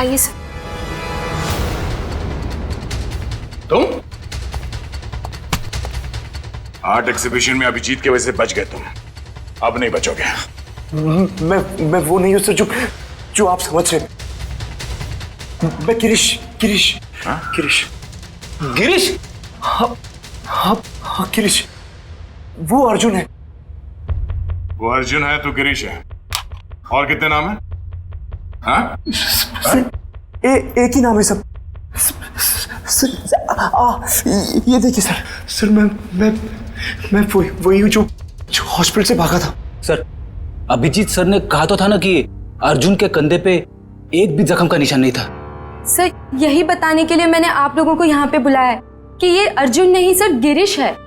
आइए सर। तुम art exhibition में अभिजीत की वजह से बच गए तुम, अब नहीं बचोगे। मैं वो नहीं हूं सर जो आप समझ रहे। मैं गिरीश गिरीश गिरीश गिरीश। हाँ गिरीश, वो अर्जुन है। वो अर्जुन है, तू गिरीश है। और कितने नाम है? हाँ? एक ही नाम है सब। सर ये देखिए सर मैं वही हूँ जो हॉस्पिटल से भागा था। सर, अभिजीत सर ने कहा तो था ना कि अर्जुन के कंधे पे एक भी जख्म का निशान नहीं था। सर यही बताने के लिए मैंने आप लोगों को यहाँ पे बुलाया है कि ये अर्जुन नहीं सर, गिरीश है।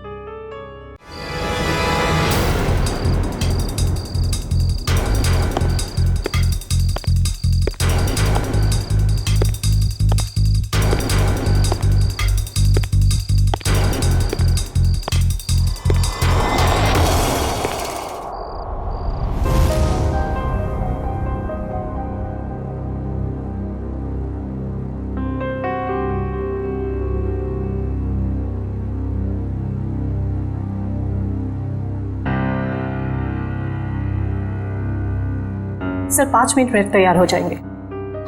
सर 5 मिनट में तैयार हो जाएंगे।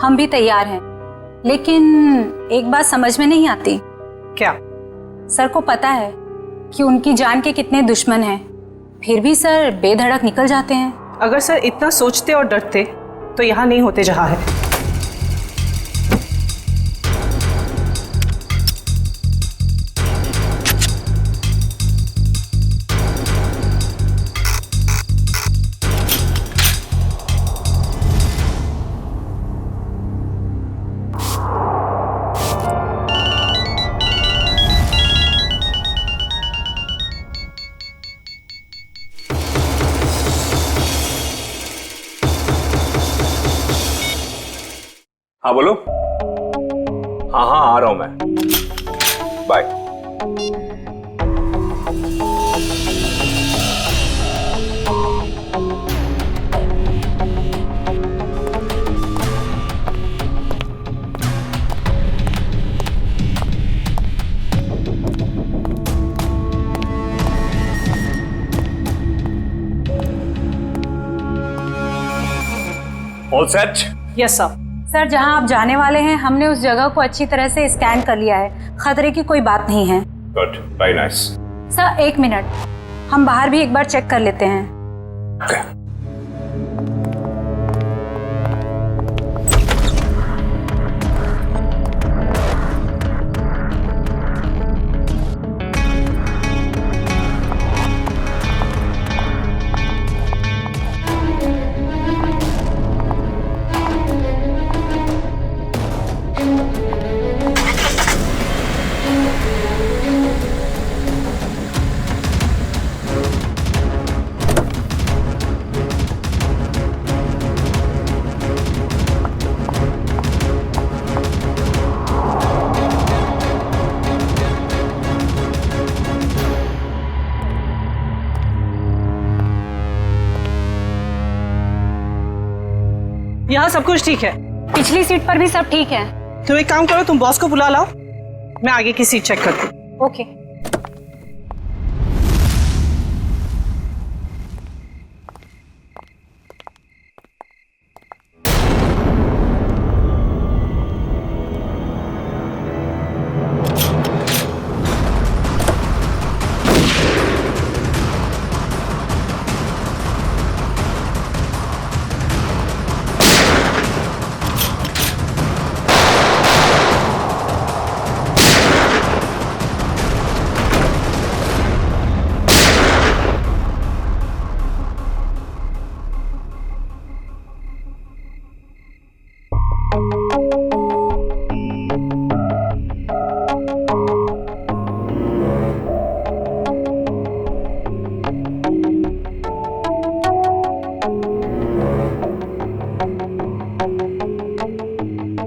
हम भी तैयार हैं, लेकिन एक बात समझ में नहीं आती। क्या? सर को पता है कि उनकी जान के कितने दुश्मन हैं, फिर भी सर बेधड़क निकल जाते हैं। अगर सर इतना सोचते और डरते तो यहाँ नहीं होते जहाँ है। हाँ बोलो। हाँ आ रहा हूं मैं। Bye. All set? Yes sir. Sir जहां आप जाने वाले हैं हमने उस जगह को अच्छी तरह से स्कैन कर लिया है, खतरे की कोई बात नहीं है। Good, very nice. Sir 1 minute, हम बाहर भी एक बार चेक कर लेते हैं। Okay. यहाँ सब कुछ ठीक है। पिछली सीट पर भी सब ठीक है। तुम एक काम करो, तुम बॉस को बुला लाओ, मैं आगे की सीट चेक करती हूँ। ओके।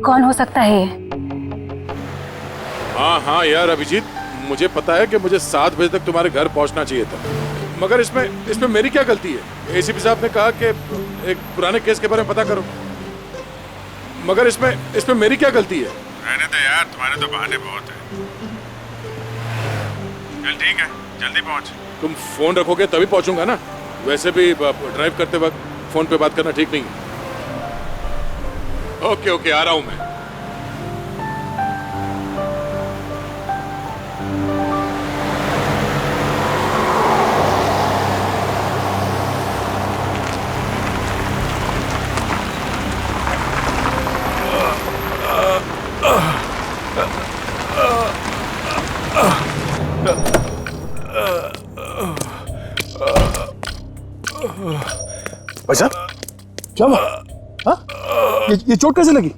कौन हो सकता है? हाँ यार अभिजीत, मुझे पता है कि मुझे 7 बजे तक तुम्हारे घर पहुंचना चाहिए था, मगर इसमें मेरी क्या गलती है? एसीपी साहब ने कहा कि एक पुराने केस के बारे में पता करो। मगर इसमें मेरी क्या गलती है? रहने दे यार, तुम्हारे तो बहाने बहुत हैं। चल ठीक है, जल्दी पहुंच। तुम फोन रखोगे तभी पहुंचूंगा ना, वैसे भी ड्राइव करते वक्त फोन पे बात करना ठीक नहीं है। ओके ओके, आ रहा हूं मैं। भाई साहब क्या हुआ? हाँ? ये चोट कैसे लगी?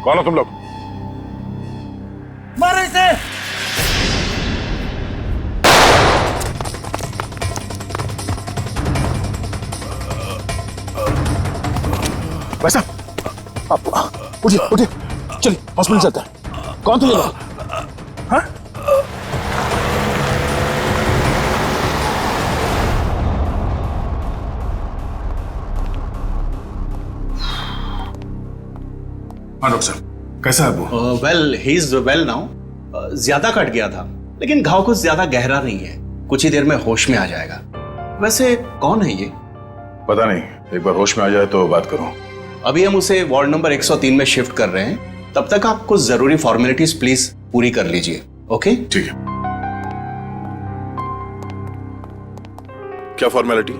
कौन हो तुम लोग? मारो इसे! भाई साहब उठिए उठिए, चलिए हॉस्पिटल चलते हैं। कौन थे ये लोग? हाँ? डॉक्टर साहब कैसा है वो? Well he is well now. ज्यादा कट गया था, लेकिन घाव कुछ ज्यादा गहरा नहीं है, कुछ ही देर में होश में आ जाएगा। वैसे कौन है ये? पता नहीं, एक बार होश में आ जाए तो बात करूं। अभी हम उसे वार्ड नंबर 103 में शिफ्ट कर रहे हैं, तब तक आप कुछ जरूरी फॉर्मेलिटीज प्लीज पूरी कर लीजिए। ओके ठीक है। क्या फॉर्मेलिटी?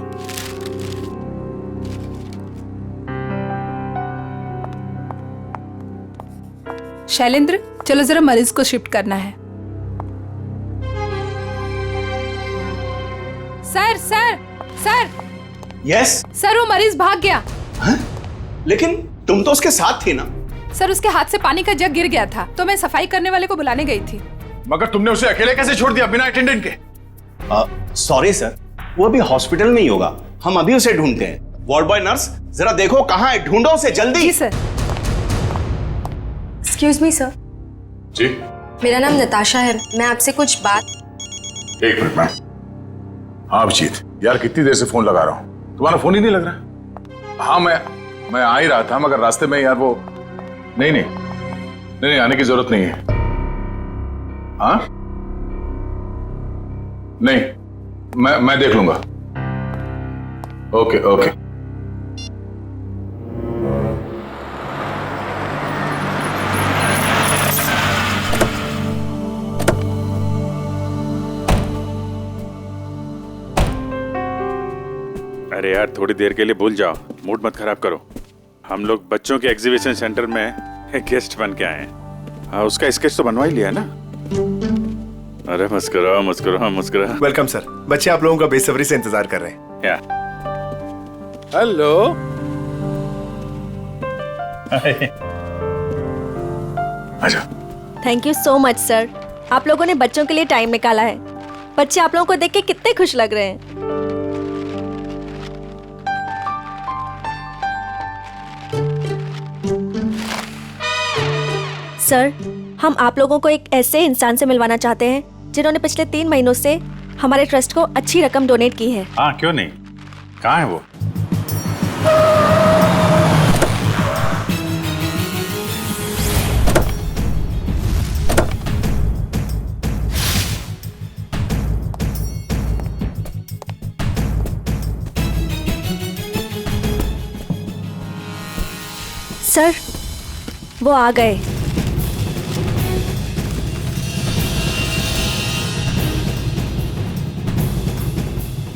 शैलेंद्र, चलो जरा मरीज को शिफ्ट करना है। Sir sir sir yes sir, वो मरीज भाग गया। लेकिन तुम तो उसके साथ थी ना? सर, उसके हाथ से पानी का जग गिर गया था, तो मैं सफाई करने वाले को बुलाने गई थी। मगर तुमने उसे अकेले कैसे छोड़ दिया बिना अटेंडेंट के? सॉरी सर, वो अभी हॉस्पिटल में ही होगा, हम अभी उसे ढूंढते हैं। वार्ड बॉय नर्स, जरा देखो कहाँ है, ढूंढो उसे जल्दी। जी सर। Excuse me sir. जी? मेरा नाम नताशा है, मैं आपसे कुछ बात। एक मिनट मैम। हाँ अभिजीत, यार कितनी देर से फोन लगा रहा हूँ, तुम्हारा फोन ही नहीं लग रहा। हाँ मैं आ ही रहा था, मगर रास्ते में यार वो नहीं आने की जरूरत नहीं है। हाँ नहीं, मैं देख लूंगा। Okay okay. अरे यार, थोड़ी देर के लिए भूल जाओ, मूड मत खराब करो। हम लोग बच्चों के एग्जीबिशन सेंटर में गेस्ट बन के आए हैं। हाँ, उसका स्केच तो बनवा ही लिया ना? अरे मुस्कुराओ मुस्कुराओ मुस्कुराओ। वेलकम सर, बच्चे आप लोगों का बेसब्री से इंतजार कर रहे हैं। क्या? हेलो। अच्छा। Thank you so much sir, आप लोगों ने बच्चों के लिए टाइम निकाला है। बच्चे आप लोगों को देख के कितने खुश लग रहे हैं। सर, हम आप लोगों को एक ऐसे इंसान से मिलवाना चाहते हैं जिन्होंने पिछले 3 महीनों से हमारे ट्रस्ट को अच्छी रकम डोनेट की है। हाँ क्यों नहीं, कहाँ है वो? सर, वो आ गए।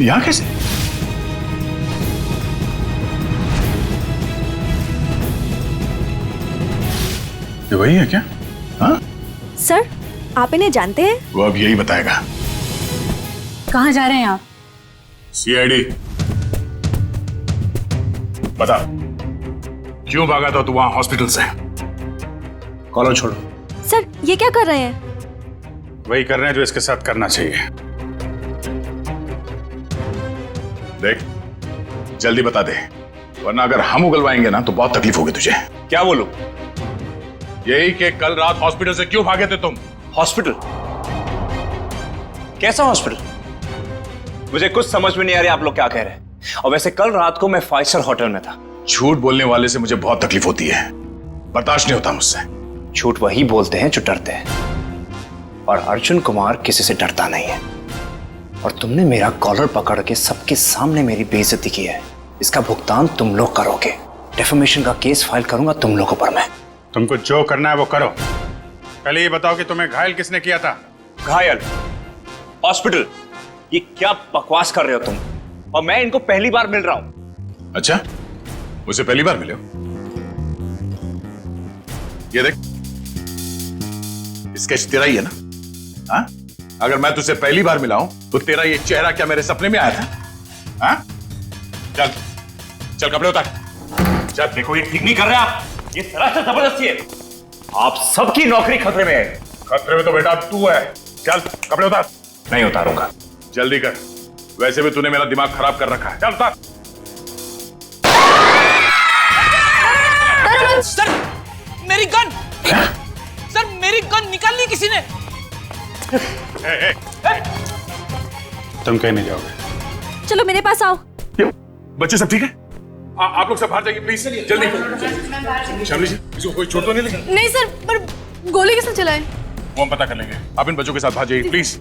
यहाँ कैसे? ये वही है क्या? हाँ सर, आप इन्हें जानते हैं? वो अब यही बताएगा। कहाँ जा रहे हैं आप? सीआईडी। बता, क्यों भागा था तू वहां हॉस्पिटल से? कॉलर छोड़ो। सर, ये क्या कर रहे हैं? वही कर रहे हैं जो इसके साथ करना चाहिए। देख, जल्दी बता दे, वरना अगर हम उगलवाएंगे ना तो बहुत तकलीफ होगी तुझे। क्या बोलूं? यही कि कल रात हॉस्पिटल से क्यों भागे थे तुम? हॉस्पिटल? कैसा हॉस्पिटल? मुझे कुछ समझ में नहीं आ रही आप लोग क्या कह रहे हैं। और वैसे कल रात को मैं 5 स्टार होटल में था। झूठ बोलने वाले से मुझे बहुत तकलीफ होती है, बर्दाश्त नहीं होता मुझसे। झूठ वही बोलते हैं जो डरते हैं, और अर्जुन कुमार किसी से डरता नहीं है। और तुमने मेरा कॉलर पकड़ के सबके सामने मेरी बेइज्जती की है, इसका भुगतान तुम लोग करोगे। डेफेमेशन का केस फाइल करूंगा तुम लोगों पर मैं। तुमको जो करना है वो करो। पहले ये बताओ कि तुम्हें घायल किसने किया था? घायल? हॉस्पिटल? ये क्या बकवास कर रहे हो तुम? और मैं इनको पहली बार मिल रहा हूं। अच्छा, मुझसे पहली बार मिले हो? ये देख, स्केच तेरा ही है ना? हाँ? अगर मैं तुझसे पहली बार मिला हूं तो तेरा ये चेहरा क्या मेरे सपने में आया था? हाँ? चल चल कपड़े उतार। चल, देखो ये ठीक नहीं कर रहे आप, ये सरासर जबरदस्ती है। आप सबकी नौकरी खतरे में है। खतरे में तो बेटा तू है। चल कपड़े उतार। नहीं उतारूंगा। जल्दी कर, वैसे भी तूने मेरा दिमाग खराब कर रखा है। चल उतार। सर मेरी गन! क्या? सर मेरी गन निकाल ली किसी ने। तुम कहीं नहीं जाओगे। चलो मेरे पास आओ। बच्चे सब ठीक है? आप लोग सब बाहर जाइए प्लीज, जल्दी। शामली जी, इसको कोई चोट तो नहीं लगी? नहीं सर, पर गोली किसने चलाई? वो हम पता कर लेंगे। आप इन बच्चों के साथ बाहर जाइए प्लीज।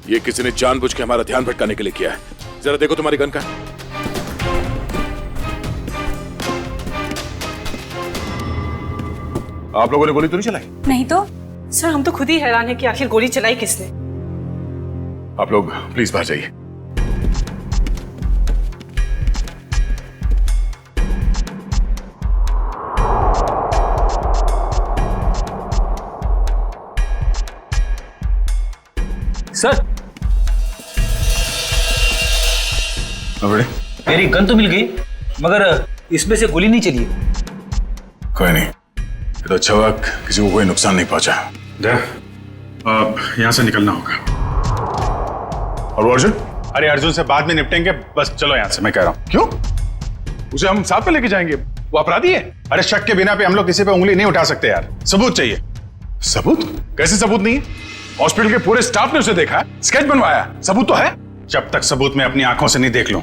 ये किसी ने जानबूझ के हमारा ध्यान भटकाने के लिए किया है। जरा देखो तुम्हारी गन का। आप लोगों ने गोली तो नहीं चलाई? नहीं तो। सर हम तो खुद ही हैरान है कि आखिर गोली चलाई किसने। आप लोग प्लीज बाहर जाइए। सर, मेरी गन तो मिल गई, मगर इसमें से गोली नहीं चली। कोई नहीं, तो अच्छा हुआ किसी को कोई नुकसान नहीं पहुंचा। अब यहाँ से निकलना होगा। और वो अर्जुन? अरे अर्जुन से बाद में निपटेंगे, बस चलो यहाँ से, मैं कह रहा हूँ। क्यों? उसे हम साथ में लेके जाएंगे, वो अपराधी है। अरे शक के बिना पे हम लोग किसी पे उंगली नहीं उठा सकते यार, सबूत चाहिए। सबूत? कैसे सबूत नहीं है? हॉस्पिटल के पूरे स्टाफ ने उसे देखा, स्केच बनवाया, सबूत तो है। जब तक सबूत मैं अपनी आंखों से नहीं देख लूं,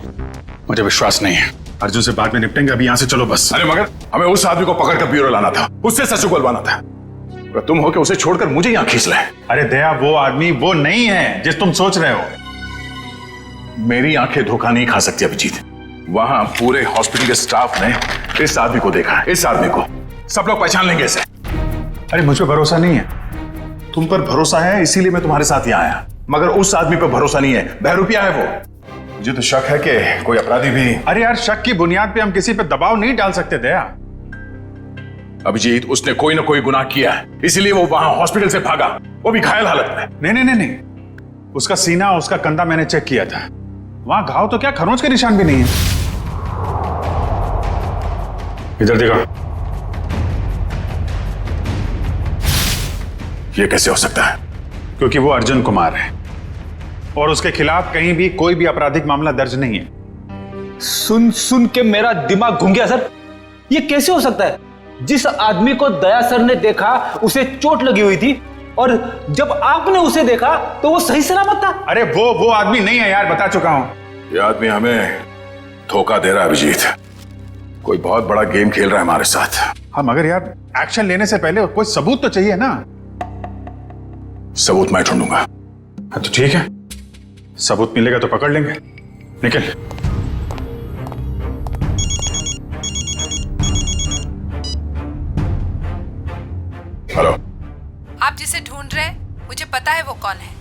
मुझे विश्वास नहीं है। अर्जुन से बाद में निपटेंगे, अभी यहाँ से चलो बस। अरे मगर हमें उस आदमी को पकड़कर ब्यूरो लाना था, उससे सच उगलवाना था। तुम हो के उसे छोड़कर मुझे यहाँ खींच लाए। अरे दया, वो आदमी वो नहीं है जिस तुम सोच रहे हो। मेरी आंखें धोखा नहीं खा सकती अभिजीत। वहां पूरे हॉस्पिटल के स्टाफ ने इस आदमी को देखा, इस आदमी को सब लोग पहचान लेंगे इसे। अरे मुझ पर भरोसा नहीं है। तुम पर भरोसा है इसीलिए मैं तुम्हारे साथ यहाँ आया, मगर उस आदमी पर भरोसा नहीं है, बहरूपिया है वो। मुझे तो शक है कि कोई अपराधी भी। अरे यार, शक की बुनियाद पे हम किसी पे दबाव नहीं डाल सकते दया। अभिजीत, उसने कोई ना कोई गुनाह किया है, इसीलिए वो वहां हॉस्पिटल से भागा, वो भी घायल हालत में। नहीं नहीं नहीं नहीं, उसका सीना, उसका कंधा मैंने चेक किया था, वहां घाव तो क्या खरोंच के निशान भी नहीं है। इधर देखो। ये कैसे हो सकता है? क्योंकि वो अर्जुन कुमार है और उसके खिलाफ कहीं भी कोई भी आपराधिक मामला दर्ज नहीं है। सुन सुन के मेरा दिमाग घूम गया सर। ये कैसे हो सकता है? जिस आदमी को दया सर ने देखा उसे चोट लगी हुई थी, और जब आपने उसे देखा तो वो सही सलामत था। अरे वो आदमी नहीं है यार, बता चुका हूं। ये आदमी हमें धोखा दे रहा है अभिजीत, कोई बहुत बड़ा गेम खेल रहा है हमारे साथ। हाँ मगर यार, एक्शन लेने से पहले कोई सबूत तो चाहिए ना। सबूत मैं ढूंढूंगा। हाँ तो ठीक है, सबूत मिलेगा तो पकड़ लेंगे। निकल। हेलो। आप जिसे ढूंढ रहे हैं मुझे पता है वो कौन है।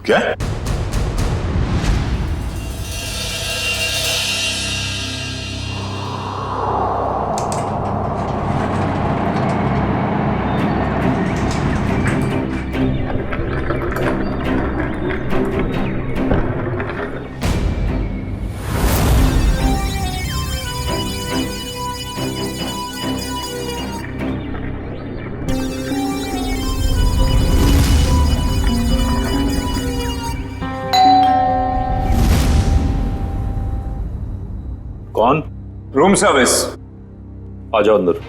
क्या? कौन? Room service. आ जाओ अंदर।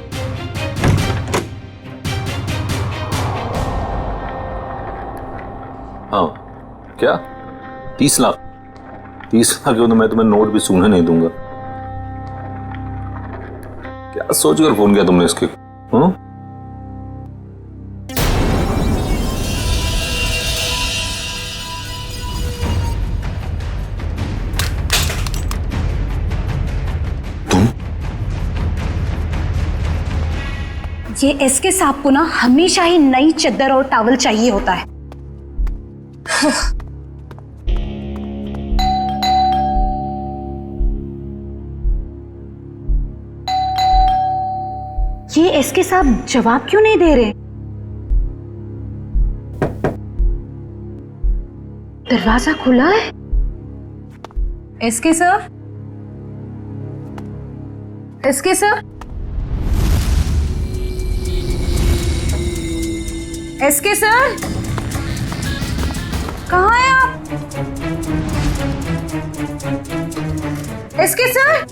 हाँ क्या 30 लाख? 30 लाख क्यों? तो मैं तुम्हें नोट भी सूंघने नहीं दूंगा। क्या सोचकर फोन किया तुमने इसके? हाँ ये एसके साहब को ना हमेशा ही नई चद्दर और टॉवल चाहिए होता है। ये एसके साहब जवाब क्यों नहीं दे रहे? दरवाजा खुला है। SK sir, SK sir, SK sir, कहाँ हैं आप? एसके सर,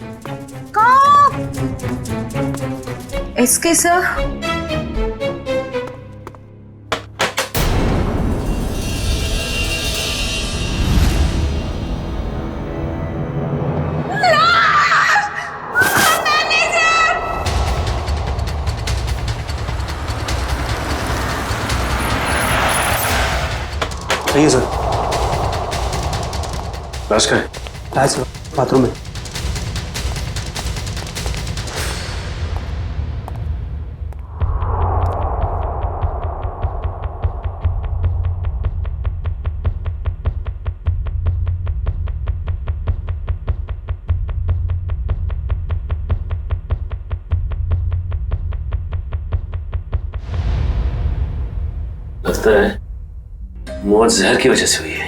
कहाँ? एसके सर, नहीं सर। लाश का है? लाश बाथरूम में। लगता है मौत जहर की वजह से हुई है।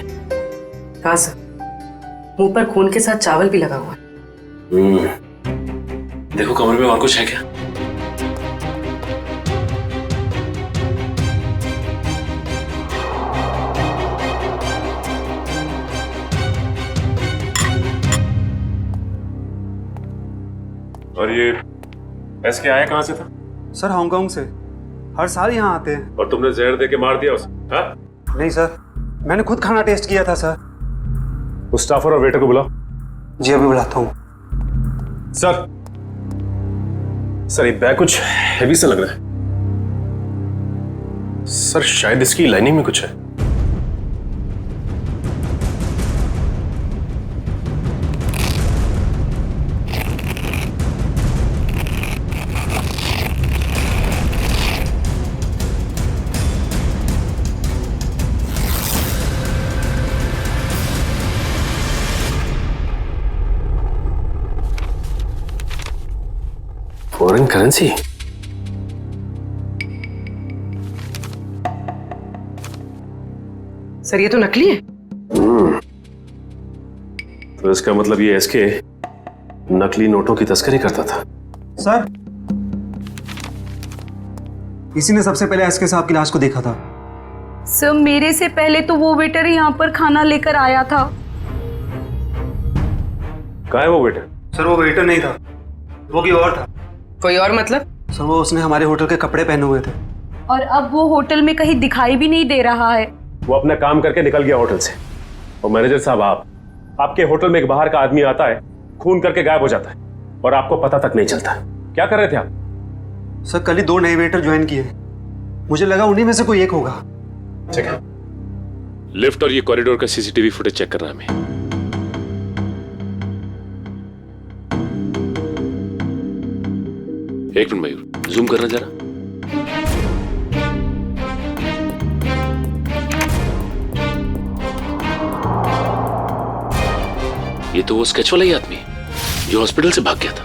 हाँ सर, मुंह पर खून के साथ चावल भी लगा हुआ है। देखो कमरे में और कुछ है क्या? और ये एसके आया कहां से था? सर हांगकांग से, हर साल यहाँ आते हैं। और तुमने जहर दे के मार दिया उसे? हाँ? नहीं सर, मैंने खुद खाना टेस्ट किया था सर। उस स्टाफर और वेटर को बुलाओ। जी अभी बुलाता हूँ। सर, सर ये बैग कुछ हेवी सा लग रहा है। सर शायद इसकी लाइनिंग में कुछ है। Foreign currency? सर ये तो नकली है। तो इसका मतलब ये एसके नकली नोटों की तस्करी करता था। सर इसी ने सबसे पहले एसके साहब की लाश को देखा था। सर मेरे से पहले तो वो वेटर यहाँ पर खाना लेकर आया था। कहाँ है वो वेटर? सर वो वेटर नहीं था, वो कोई और था। कोई और मतलब? सर वो उसने हमारे होटल के कपड़े पहने हुए थे। और अब वो होटल में कहीं दिखाई भी नहीं दे रहा है। वो अपना काम करके निकल गया होटल से। और मैनेजर साहब, आपके होटल में एक बाहर का आदमी आता है, खून करके गायब हो जाता है और आपको पता तक नहीं चलता। क्या कर रहे थे आप? सर कल ही 2 नए वेटर ज्वाइन किए, मुझे लगा उन्हीं में से कोई एक होगा। ठीक है, लिफ्ट और ये कॉरिडोर का सीसीटीवी फुटेज चेक करना हमें। एक मिनट मयूर, जूम करना जरा। ये तो वो स्केच वाला ही आदमी जो हॉस्पिटल से भाग गया था।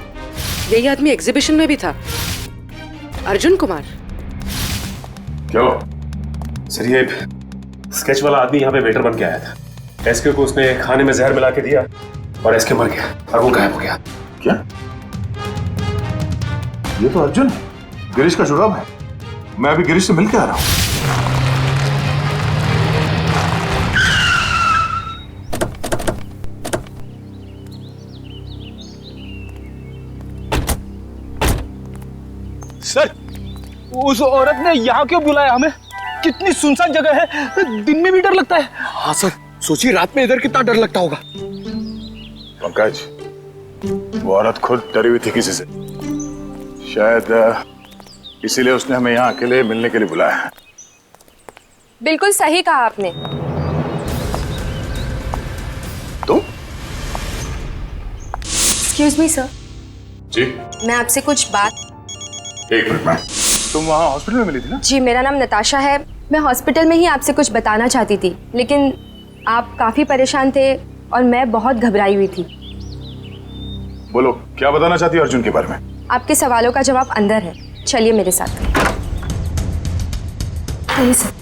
यही आदमी एग्जीबिशन में भी था, अर्जुन कुमार। क्यों? सर ये स्केच वाला आदमी यहाँ पे वेटर बन के आया था। एसके को उसने खाने में जहर मिला के दिया और एसके मर गया और वो गायब हो गया। क्या? ये तो अर्जुन है, गिरीश का जुड़ाव है। मैं अभी गिरीश से मिलके आ रहा हूं। सर, उस औरत ने यहाँ क्यों बुलाया हमें? कितनी सुनसान जगह है, दिन में भी डर लगता है। हाँ सर, सोचिए रात में इधर कितना डर लगता होगा। पंकज, वो औरत खुद डरी हुई थी किसी से, शायद इसीलिए उसने हमें यहाँ अकेले मिलने के लिए बुलाया है। बिल्कुल सही कहा आपने। तुम? Excuse me sir. जी? मैं आपसे कुछ बात। एक मिनट मैम, तुम वहाँ हॉस्पिटल में मिली थी ना? जी, मेरा नाम नताशा है। मैं हॉस्पिटल में ही आपसे कुछ बताना चाहती थी, लेकिन आप काफी परेशान थे और मैं बहुत घबराई हुई थी। बोलो, क्या बताना चाहती हो अर्जुन के बारे में? आपके सवालों का जवाब अंदर है, चलिए मेरे साथ। आइए सर।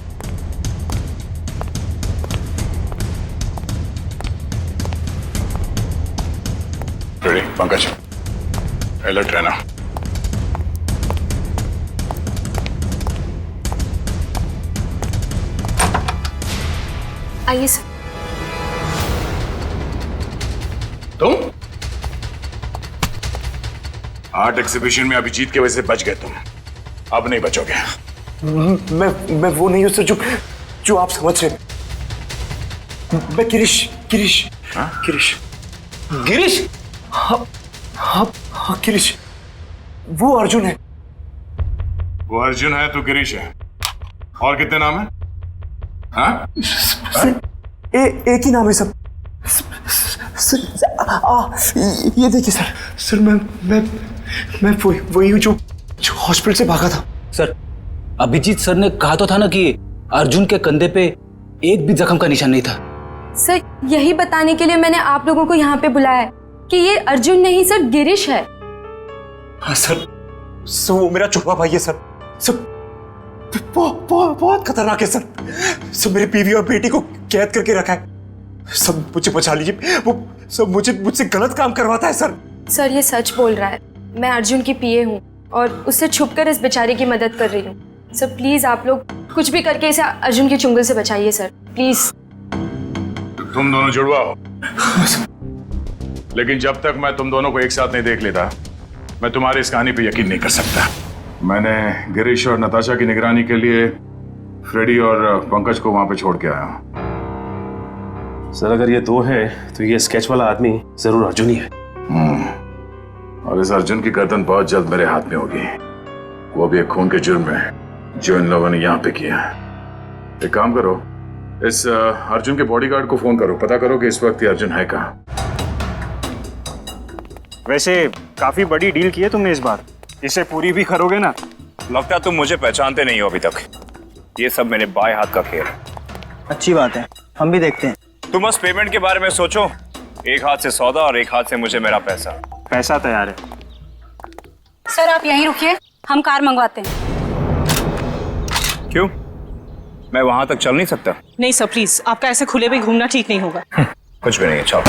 रेडी पंकज, अलर्ट रहना। आइए सर। तुम आर्ट एग्जीबिशन में अभिजीत की वजह से बच गए तुम, अब नहीं बचोगे। मैं वो नहीं हूँ सर जो आप समझ रहे। मैं गिरीश। गिरीश। गिरीश? हाँ गिरीश, वो अर्जुन है। वो अर्जुन है, तू गिरीश है। और कितने नाम है? हाँ? एक ही नाम है सब। सर, ये देखिए सर। सर मैं वही हूँ जो हॉस्पिटल से भागा था। सर, अभिजीत सर ने कहा तो था ना कि अर्जुन के कंधे पे एक भी जख्म का निशान नहीं था। सर, यही बताने के लिए मैंने आप लोगों को यहाँ पे बुलाया है कि ये अर्जुन नहीं सर, गिरीश है। हाँ सर, वो मेरा छोटा भाई है सर। सब बहुत खतरनाक है सर। सब मेरी बीवी और बेटी को कैद करके रखा है। सब मुझे बचा लीजिए, वो सब मुझसे गलत काम करवाता है सर। सर, ये सच बोल रहा है। मैं अर्जुन की पीए हूँ और उससे छुपकर इस बेचारे की मदद कर रही हूँ। सर प्लीज आप लोग कुछ भी करके इसे अर्जुन के चुंगल से बचाइए सर, प्लीज। तुम दोनों जुड़वा हो, लेकिन जब तक मैं तुम दोनों को एक साथ नहीं देख लेता, मैं तुम्हारी इस कहानी पे यकीन नहीं कर सकता। मैंने गिरीश और नताशा की निगरानी के लिए फ्रेडी और पंकज को वहां पे छोड़ के आया हूं। सर, अगर ये दो है तो ये स्केच वाला आदमी जरूर अर्जुन ही है। और इस अर्जुन की गर्दन बहुत जल्द मेरे हाथ में होगी, वो भी एक खून के जुर्म में जो इन लोगों ने यहाँ पे किया। एक काम करो, इस अर्जुन के बॉडीगार्ड को फोन करो, पता करो कि इस वक्त ये अर्जुन है कहाँ। वैसे काफी बड़ी डील की है तुमने इस बार, इसे पूरी भी करोगे ना? लगता तुम मुझे पहचानते नहीं हो अभी तक। ये सब मेरे बाएं हाथ का खेल है। अच्छी बात है, हम भी देखते हैं। तुम बस पेमेंट के बारे में सोचो, एक हाथ से सौदा और एक हाथ से मुझे मेरा पैसा। पैसा तैयार है। सर आप यहीं रुकिए, हम कार मंगवाते हैं। क्यों, मैं वहां तक चल नहीं सकता? नहीं सर प्लीज, आपका ऐसे खुले में घूमना ठीक नहीं होगा। कुछ भी नहीं है, चलो।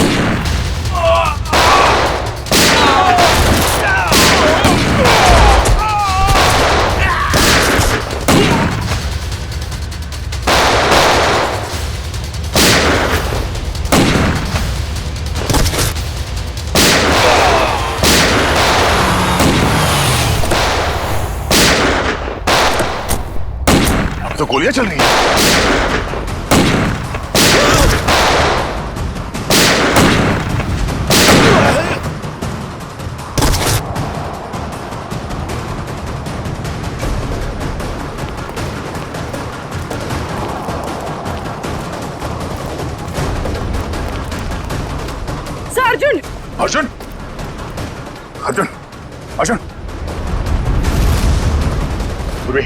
अब तो गोलियां चल रही हैं। अर्जुन अर्जुन अर्जुन अर्जुन पूर्वी,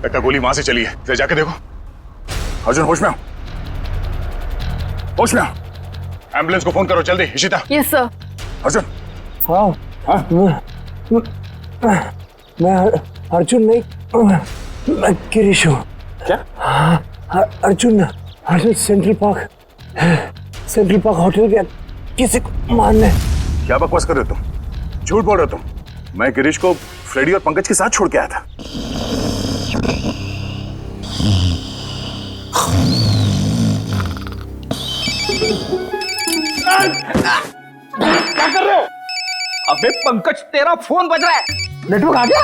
एक गोली वहां से चली है, जरा जाके देखो। अर्जुन होश में आओ, होश में आओ। एम्बुलेंस को फोन करो जल्दी। इशिता। Yes sir. अर्जुन। मैं अर्जुन नहीं, मैं गिरीश हूँ। क्या? अर्जुन सेंट्रल पार्क होटल गया किसी को मारने। क्या बकवास कर रहे हो तुम? झूठ बोल रहे हो तुम। मैं गिरीश को फ्रेडी और पंकज के साथ छोड़ के आया था। क्या कर रहे हो? अबे पंकज, तेरा फोन बज रहा है। नेटवर्क आ गया?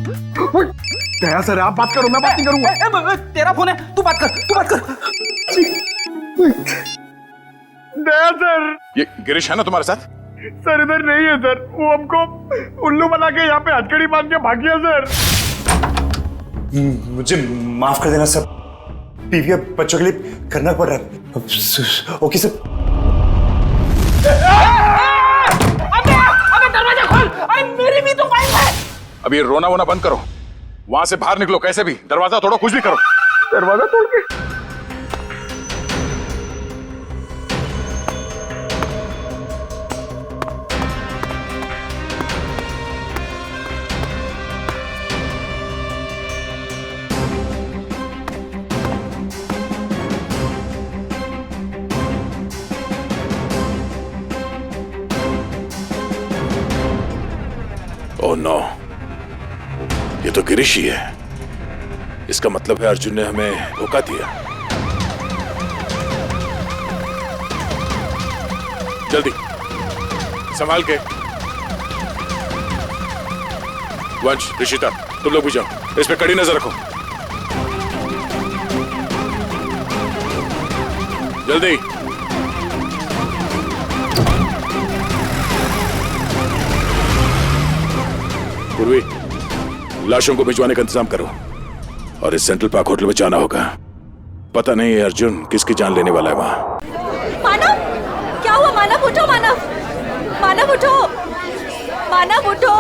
दया सर आप बात करो, मैं बात नहीं करूंगा। तेरा फोन है, तू बात कर। दया सर। ये गिरीश है ना तुम्हारे साथ? सर इधर नहीं है सर, वो हमको उल्लू बना के यहाँ पे हथकड़ी बांध के भाग गया सर। मुझे माफ कर देना सर, बीवी और बच्चों के लिए करना पड़ रहा है। Okay sir. अबे दरवाजा खोल, अरे मेरी भी तो वाइफ है। अब ये रोना वोना बंद करो, वहां से बाहर निकलो, कैसे भी दरवाजा तोड़ो, कुछ भी करो। दरवाजा तोड़ के? ओह नो, ये तो गिरीश ही है। इसका मतलब है अर्जुन ने हमें धोखा दिया। जल्दी संभाल के। वंश, ऋषिता, तुम लोग भी जाओ, इस पे कड़ी नजर रखो। जल्दी। पूर्वी, लाशों को भिजवाने का इंतजाम करो और इस सेंट्रल पार्क होटल में जाना होगा। पता नहीं अर्जुन किसकी जान लेने वाला है वहां। मानव, क्या हुआ? मानव उठो, मानव उठो, मानव उठो।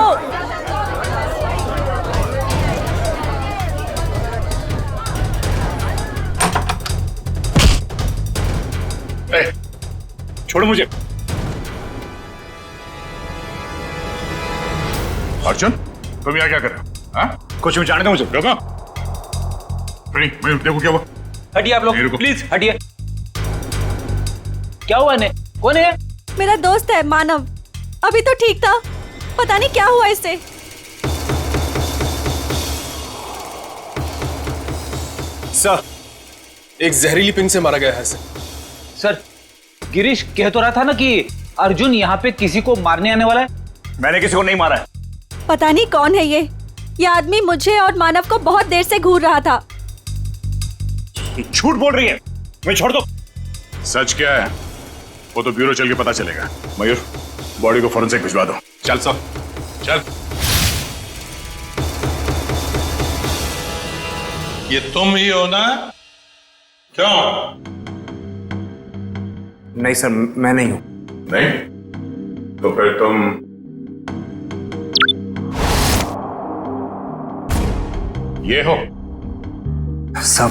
छोड़ो मुझे। अर्जुन, तुम यहाँ क्या कर रहे हो? हाँ? कुछ भी जानते हो मुझे? रुको। मैं देखो क्या हुआ। हटिए आप लोग, प्लीज हटिए। क्या हुआ ने? कौन है? मेरा दोस्त है मानव, अभी तो ठीक था, पता नहीं क्या हुआ इसे। सर, एक जहरीली पिंग से मारा गया है सर, गिरीश कह तो रहा था ना कि अर्जुन यहाँ पे किसी को मारने आने वाला है। मैंने किसी को नहीं मारा है। पता नहीं कौन है ये आदमी मुझे और मानव को बहुत देर से घूर रहा था। झूठ बोल रही है, मैं छोड़ दो। सच क्या है वो तो ब्यूरो चल के पता चलेगा। मयूर, बॉडी को फॉरेंसिक भिजवा दो। चल सब, चल। ये तुम ही हो ना? क्यों? नहीं सर, मैं नहीं हूं। नहीं? तो फिर तुम ये हो? सब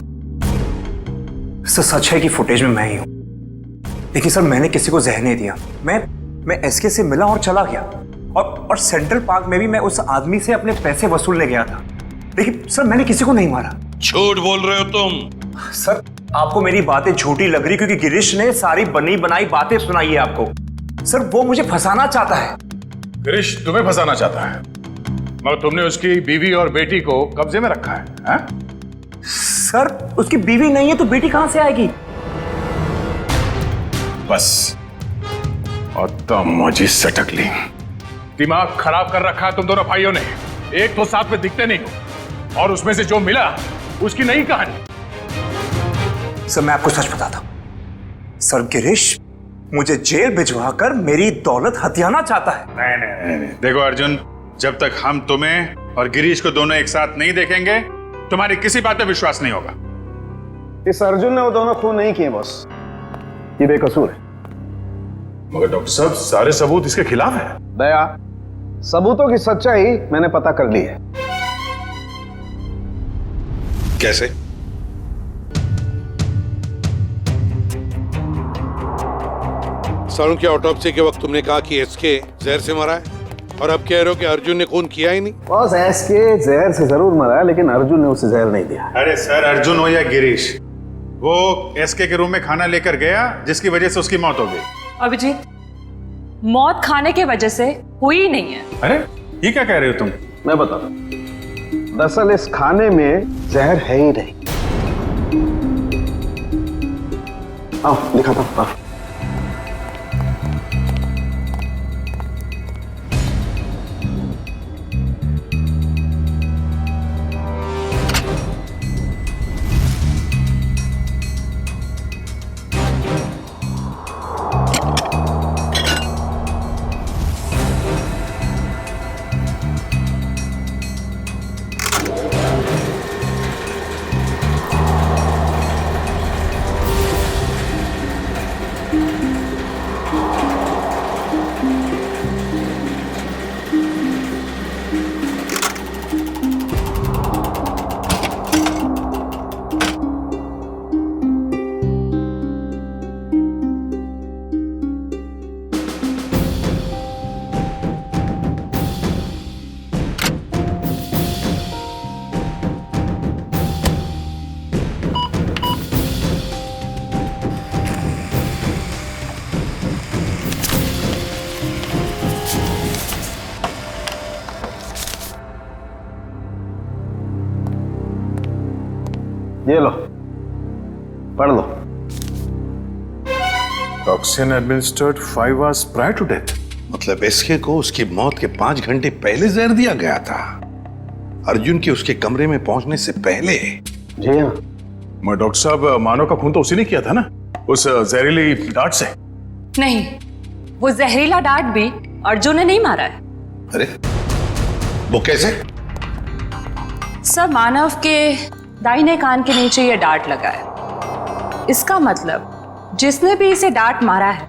सच है कि फुटेज में मैं ही हूं, लेकिन सर मैंने किसी को जहर नहीं दिया। मैं एसके से मिला और चला गया, और सेंट्रल पार्क में भी मैं उस आदमी से अपने पैसे वसूलने गया था, लेकिन सर मैंने किसी को नहीं मारा। झूठ बोल रहे हो तुम। सर आपको मेरी बातें झूठी लग रही क्योंकि गिरीश ने सारी बनी बनाई बातें सुनाई है आपको। सर वो मुझे फंसाना चाहता है। गिरीश तुम्हें फंसाना चाहता है, मगर तुमने उसकी बीवी और बेटी को कब्जे में रखा है, हा? सर उसकी बीवी नहीं है तो बेटी कहां से आएगी? बस और तुम मुझे सटक ली। दिमाग खराब कर रखा है तुम दोनों भाइयों ने। एक तो साथ में दिखते नहीं हो, और उसमें से जो मिला उसकी नई कहानी। सर मैं आपको सच बताता हूं, सर गिरीश मुझे जेल भिजवाकर मेरी दौलत हथियाना चाहता है। नहीं। देखो अर्जुन, जब तक हम तुम्हें और गिरीश को दोनों एक साथ नहीं देखेंगे, तुम्हारी किसी बात पे विश्वास नहीं होगा। इस अर्जुन ने वो दोनों खून नहीं किए बॉस, ये बेकसूर है। मगर डॉक्टर साहब सारे सबूत इसके खिलाफ है। दया, सबूतों की सच्चाई मैंने पता कर ली है। कैसे? सारुण की ऑटोप्सी के वक्त तुमने कहा कि एसके जहर से मरा है, और अब कह रहे हो कि अर्जुन ने खून किया ही नहीं। बॉस एसके जहर से जरूर मरा है, लेकिन अर्जुन ने उसे जहर नहीं दिया। अरे सर, अर्जुन हो या गिरीश, वो एसके के रूम में खाना लेकर गया जिसकी वजह से उसकी मौत हो गई। अभिजीत, मौत खाने के वजह से हुई ही नहीं है। अरे ये क्या कह रहे हो तुम? मैं बताता हूं, दरअसल इस खाने में जहर है ही नहीं। आओ दिखाता हूं। ये लो, पढ़ लो। Toxin administered 5 hours prior to death। मतलब एसके को उसकी मौत के 5 घंटे पहले जहर दिया गया था, अर्जुन के उसके कमरे में पहुंचने से पहले। जी हाँ। मगर डॉक्टर साहब, मानव का खून तो उसी ने किया था ना, उस जहरीली डांट से। नहीं, वो जहरीला डांट भी अर्जुन ने नहीं मारा है। अरे वो कैसे? सर, मानव के दाहिने कान के नीचे ये डांट लगा है। इसका मतलब जिसने भी इसे डांट मारा है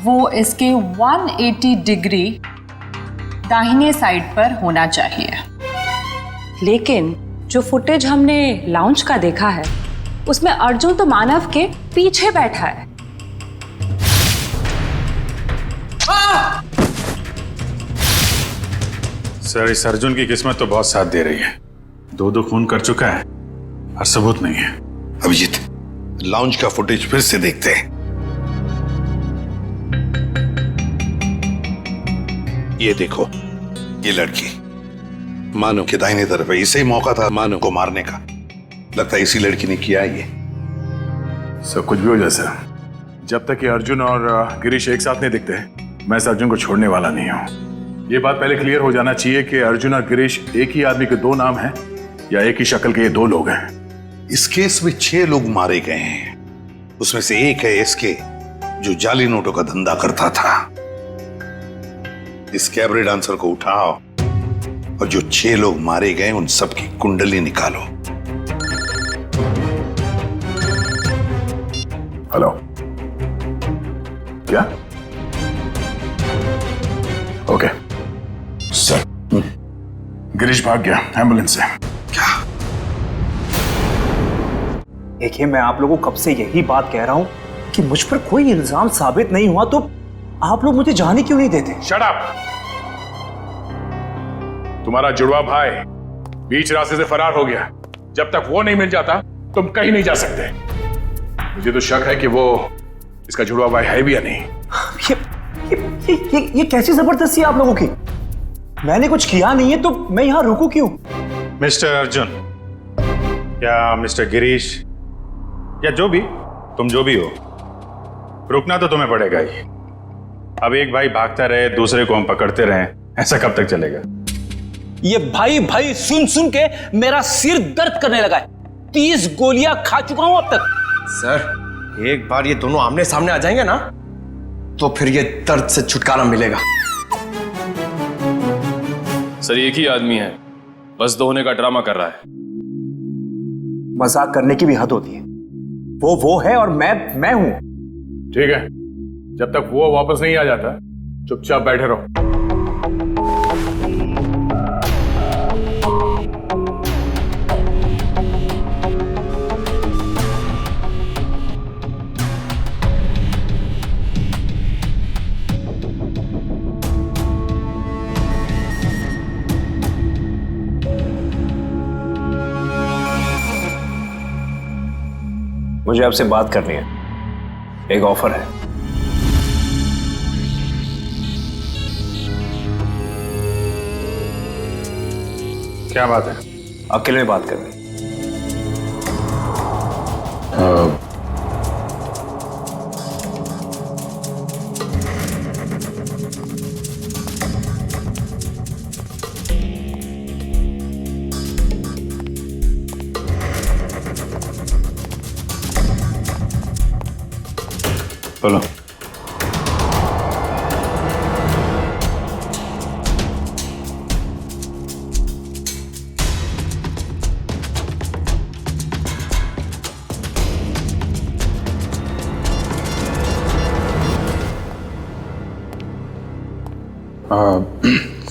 वो इसके 180 डिग्री दाहिने साइड पर होना चाहिए। लेकिन जो फुटेज हमने लाउंज का देखा है उसमें अर्जुन तो मानव के पीछे बैठा है। सर, इस अर्जुन की किस्मत तो बहुत साथ दे रही है। 2 खून कर चुका है और सबूत नहीं है। अभिजीत, लाउंज का फुटेज फिर से देखते हैं। ये देखो, ये लड़की मानव के दाहिने तरफ है। इसे ही मौका था मानव को मारने का। लगता है इसी लड़की ने किया ये। सब कुछ भी हो जाए सर, जब तक ये अर्जुन और गिरीश एक साथ नहीं दिखते, मैं इस अर्जुन को छोड़ने वाला नहीं हूं। ये बात पहले क्लियर हो जाना चाहिए कि अर्जुन और गिरीश एक ही आदमी के 2 नाम हैं या एक ही शक्ल के ये 2 लोग हैं। इस केस में 6 लोग मारे गए हैं। उसमें से एक है एसके, जो जाली नोटों का धंधा करता था। इस कैबरे डांसर को उठाओ और जो 6 लोग मारे गए उन सबकी कुंडली निकालो। हेलो, क्या? ओके सर, गिरीश भाग गया एम्बुलेंस से। देखिए, मैं आप लोगों को कब से यही बात कह रहा हूं कि मुझ पर कोई इल्जाम साबित नहीं हुआ तो आप लोग मुझे जाने क्यों नहीं देते? Shut up! तुम्हारा जुड़वा भाई बीच रास्ते से फरार हो गया। जब तक वो नहीं मिल जाता तुम कहीं नहीं जा सकते। मुझे तो शक है कि वो इसका जुड़वा भाई है भी या नहीं। ये कैसी जबरदस्ती है आप लोगों की? मैंने कुछ किया नहीं है तो मैं यहां रुकूं क्यों? मिस्टर अर्जुन या मिस्टर गिरीश या जो भी, तुम जो भी हो, रुकना तो तुम्हें पड़ेगा ही। अब एक भाई भागता रहे, दूसरे को हम पकड़ते रहे, ऐसा कब तक चलेगा? ये भाई भाई सुन सुन के मेरा सिर दर्द करने लगा है। 30 गोलियां खा चुका हूं अब तक। सर, एक बार ये दोनों आमने सामने आ जाएंगे ना तो फिर ये दर्द से छुटकारा मिलेगा। सर, एक ही आदमी है, बस 2 होने का ड्रामा कर रहा है। मजाक करने की भी हद होती है। वो है और मैं हूं। ठीक है, जब तक वो वापस नहीं आ जाता चुपचाप बैठे रहो। मुझे आपसे बात करनी है, एक ऑफर है। क्या बात है? अकेले में बात करनी। बोलो।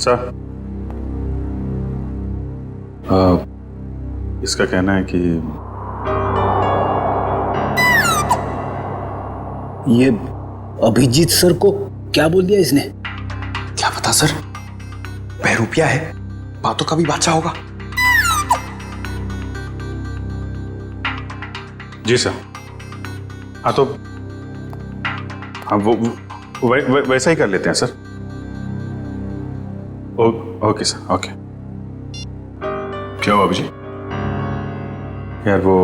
सर, इसका कहना है कि ये अभिजीत सर को क्या बोल दिया इसने? क्या पता सर, बहरूपिया है, बातों का भी बादशाह होगा। जी सर। हाँ तो हाँ वैसा ही कर लेते हैं सर। Okay sir, okay. क्या हुआ अभिजीत? यार वो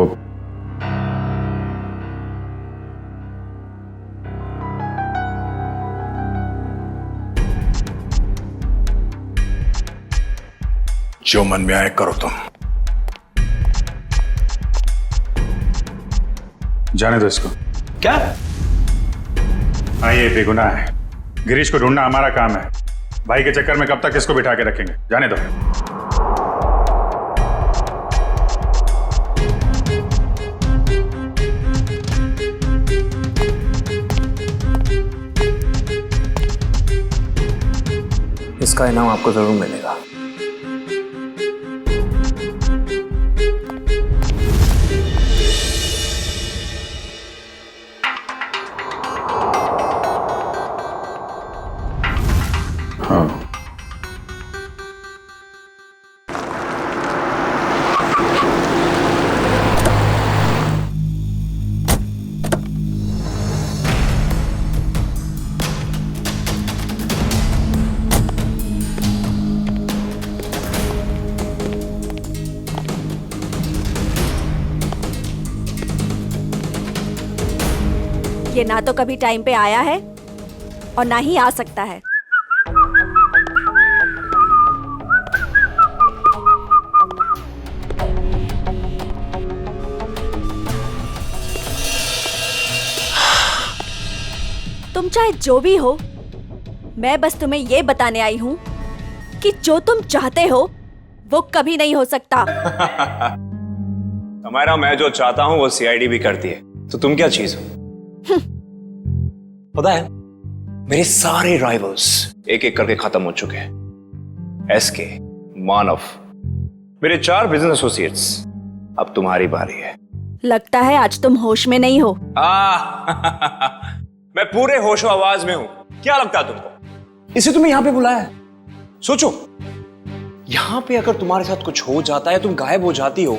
जो मन में आए करो तुम। जाने दो इसको। क्या? हाँ, ये बेगुनाह है। गिरीश को ढूंढना हमारा काम है। भाई के चक्कर में कब तक इसको बिठा के रखेंगे? जाने दो। इसका इनाम आपको जरूर मिलेगा। हाँ, ये ना तो कभी टाइम पे आया है और ना ही आ सकता है। तुम चाहे जो भी हो, मैं बस तुम्हें ये बताने आई हूँ कि जो तुम चाहते हो वो कभी नहीं हो सकता। हमारा मैं जो चाहता हूं वो सीआईडी भी करती है, तो तुम क्या चीज हो? पता है, मेरे सारे राइवल्स एक एक करके खत्म हो चुके हैं। एसके, मानव, मेरे 4 बिजनेस एसोसिएट्स। अब तुम्हारी बारी है। लगता है आज तुम होश में नहीं हो। मैं पूरे होशो आवाज में हूं। क्या लगता है तुमको? इसे तुम्हें यहां पे बुलाया है। सोचो, यहां पे अगर तुम्हारे साथ कुछ हो जाता है, तुम गायब हो जाती हो,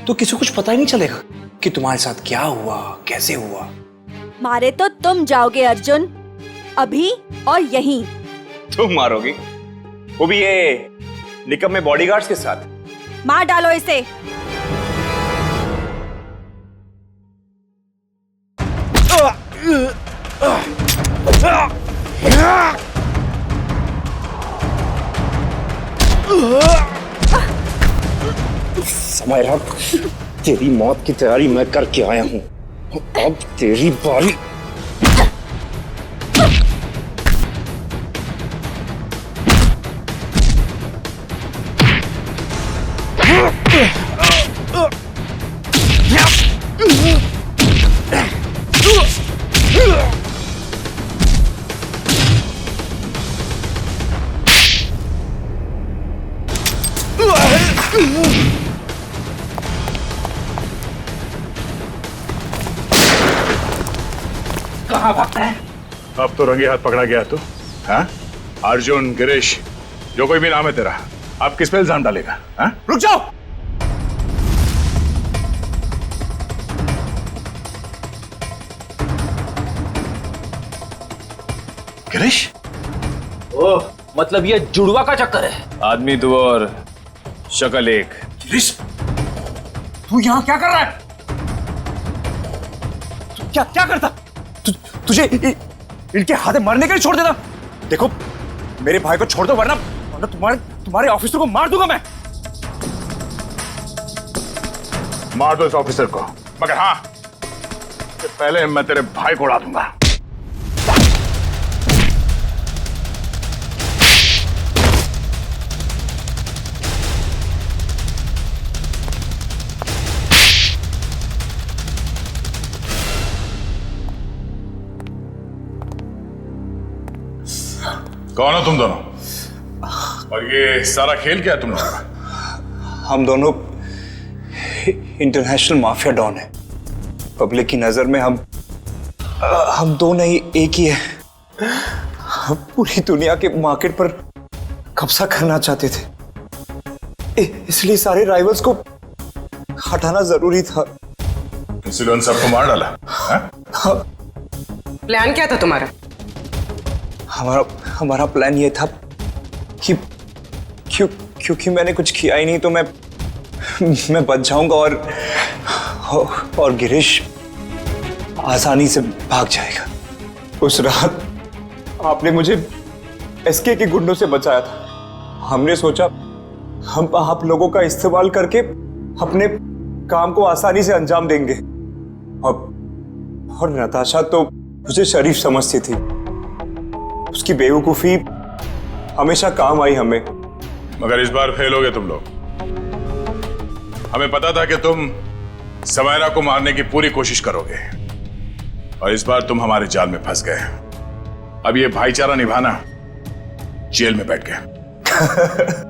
तो किसी को कुछ पता ही नहीं चलेगा कि तुम्हारे साथ क्या हुआ, कैसे हुआ। मारे तो तुम जाओगे अर्जुन, अभी और यहीं। तुम मारोगी? वो भी ये निकम्मे बॉडीगार्ड्स के साथ? मार डालो इसे। समय रख, तेरी मौत की तैयारी मैं करके आया हूं। अब तेरी बारी। कहाँ भागता है? अब तो रंगे हाथ पकड़ा गया तू। हाँ? अर्जुन, गिरीश, जो कोई भी नाम है तेरा, अब किस पे इल्जाम डालेगा? हाँ? रुक जाओ। गिरीश? ओह, मतलब ये जुड़वा का चक्कर है। आदमी दो और शक्ल एक। गिरीश, तू यहां क्या कर रहा है? तू क्या करता? तुझे इनके हाथे मरने के लिए छोड़ देता? देखो, मेरे भाई को छोड़ दो, वरना तुम्हारे ऑफिसर को मार दूंगा मैं। मार दो इस ऑफिसर को, मगर हाँ, पहले मैं तेरे भाई को उड़ा दूंगा। कौन हो तुम दोनों? और ये सारा खेल क्या है तुम लोगों का? हम दोनों इंटरनेशनल माफिया डॉन हैं। पब्लिक की नजर में हम दो नहीं, एक ही है। हम पूरी दुनिया के मार्केट पर कब्जा करना चाहते थे, इसलिए सारे राइवल्स को हटाना जरूरी था। इसलिए उन सबको मार डाला? हाँ। प्लान क्या था तुम्हारा? हमारा प्लान ये था कि क्योंकि मैंने कुछ किया ही नहीं, तो मैं बच जाऊंगा और गिरीश आसानी से भाग जाएगा। उस रात आपने मुझे एसके के गुंडों से बचाया था। हमने सोचा हम आप लोगों का इस्तेमाल करके अपने काम को आसानी से अंजाम देंगे। और नताशा तो मुझे शरीफ समझती थी, उसकी बेवकूफी हमेशा काम आई हमें। मगर इस बार फेल हो गए तुम लोग। हमें पता था कि तुम समायरा को मारने की पूरी कोशिश करोगे और इस बार तुम हमारे जाल में फंस गए। अब ये भाईचारा निभाना जेल में बैठ गए।